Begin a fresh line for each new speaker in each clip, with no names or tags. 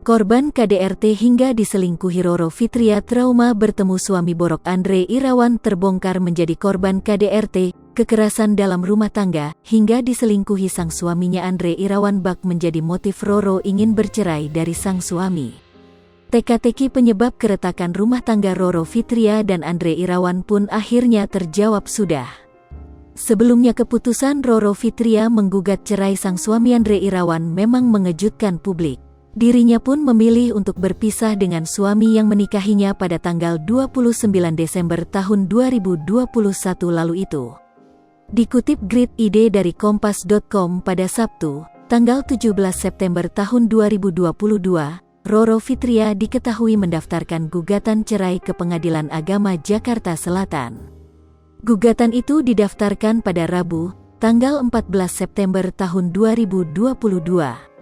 Korban KDRT hingga diselingkuhi Roro Fitria trauma bertemu suami borok Andre Irawan terbongkar menjadi korban KDRT, kekerasan dalam rumah tangga, hingga diselingkuhi sang suaminya Andre Irawan bak menjadi motif Roro ingin bercerai dari sang suami. Teka-teki penyebab keretakan rumah tangga Roro Fitria dan Andre Irawan pun akhirnya terjawab sudah. Sebelumnya keputusan Roro Fitria menggugat cerai sang suami Andre Irawan memang mengejutkan publik. Dirinya pun memilih untuk berpisah dengan suami yang menikahinya pada tanggal 29 Desember tahun 2021 lalu itu. Dikutip Grid ID dari Kompas.com pada Sabtu, tanggal 17 September tahun 2022, Roro Fitria diketahui mendaftarkan gugatan cerai ke Pengadilan Agama Jakarta Selatan. Gugatan itu didaftarkan pada Rabu, tanggal 14 September tahun 2022.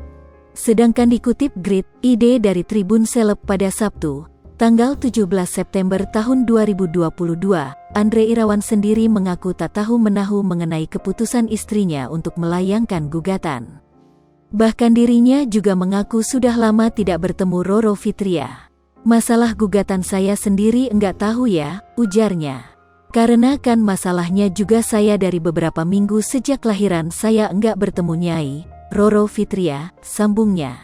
Sedangkan dikutip Grid ID dari Tribun Seleb pada Sabtu, tanggal 17 September tahun 2022, Andre Irawan sendiri mengaku tak tahu-menahu mengenai keputusan istrinya untuk melayangkan gugatan. Bahkan dirinya juga mengaku sudah lama tidak bertemu Roro Fitria. "Masalah gugatan saya sendiri enggak tahu ya," ujarnya. "Karena kan masalahnya juga saya dari beberapa minggu sejak lahiran saya enggak bertemu Nyai Roro Fitria," sambungnya.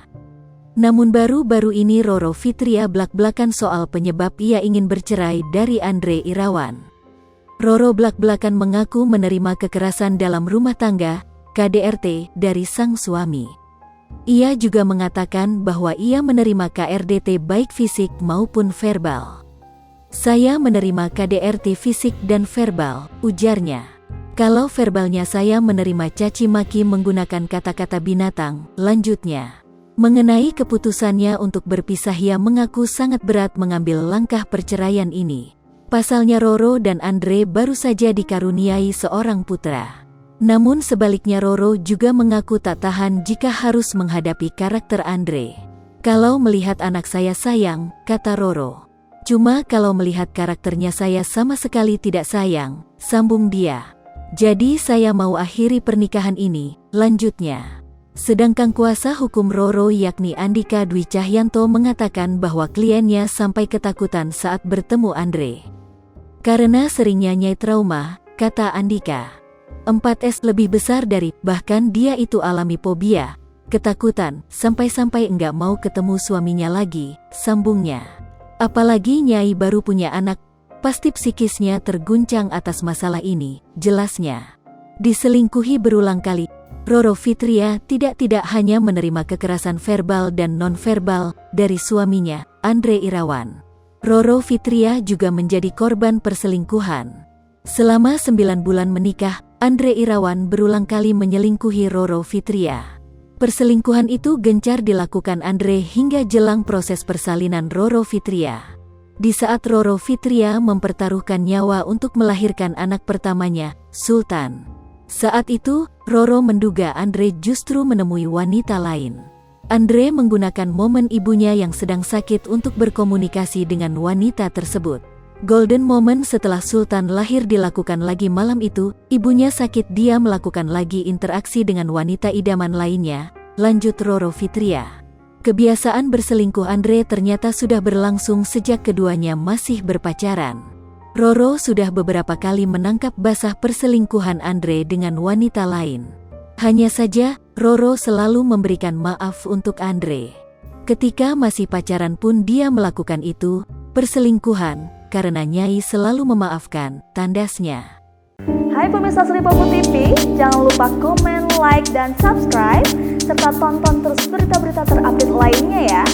Namun baru-baru ini Roro Fitria blak-blakan soal penyebab ia ingin bercerai dari Andre Irawan. Roro blak-blakan mengaku menerima kekerasan dalam rumah tangga, KDRT, dari sang suami. Ia juga mengatakan bahwa ia menerima KRDT baik fisik maupun verbal. "Saya menerima KDRT fisik dan verbal," ujarnya. "Kalau verbalnya saya menerima caci maki menggunakan kata-kata binatang," lanjutnya. Mengenai keputusannya untuk berpisah ia mengaku sangat berat mengambil langkah perceraian ini. Pasalnya Roro dan Andre baru saja dikaruniai seorang putra. Namun sebaliknya Roro juga mengaku tak tahan jika harus menghadapi karakter Andre. "Kalau melihat anak saya sayang," kata Roro. "Cuma kalau melihat karakternya saya sama sekali tidak sayang," sambung dia. "Jadi saya mau akhiri pernikahan ini," lanjutnya. Sedangkan kuasa hukum Roro yakni Andika Dwi Cahyanto mengatakan bahwa kliennya sampai ketakutan saat bertemu Andre. "Karena seringnya Nyai trauma," kata Andika. 4S lebih besar dari, bahkan dia itu alami fobia, ketakutan, sampai-sampai enggak mau ketemu suaminya lagi, sambungnya. "Apalagi Nyai baru punya anak, pasti psikisnya terguncang atas masalah ini," jelasnya. Diselingkuhi berulang kali, Roro Fitria tidak hanya menerima kekerasan verbal dan non-verbal dari suaminya, Andre Irawan. Roro Fitria juga menjadi korban perselingkuhan. Selama 9 bulan menikah, Andre Irawan berulang kali menyelingkuhi Roro Fitria. Perselingkuhan itu gencar dilakukan Andre hingga jelang proses persalinan Roro Fitria. Di saat Roro Fitria mempertaruhkan nyawa untuk melahirkan anak pertamanya, Sultan. Saat itu, Roro menduga Andre justru menemui wanita lain. Andre menggunakan momen ibunya yang sedang sakit untuk berkomunikasi dengan wanita tersebut. Golden moment setelah Sultan lahir dilakukan lagi malam itu, ibunya sakit dia melakukan lagi interaksi dengan wanita idaman lainnya, lanjut Roro Fitria. Kebiasaan berselingkuh Andre ternyata sudah berlangsung sejak keduanya masih berpacaran. Roro sudah beberapa kali menangkap basah perselingkuhan Andre dengan wanita lain. Hanya saja, Roro selalu memberikan maaf untuk Andre. Ketika masih pacaran pun dia melakukan itu, perselingkuhan, karena Nyai selalu memaafkan, tandasnya.
Hai pemirsa Sri Popo TV, jangan lupa komen, like, dan subscribe, serta tonton terus berita-berita terupdate lainnya ya.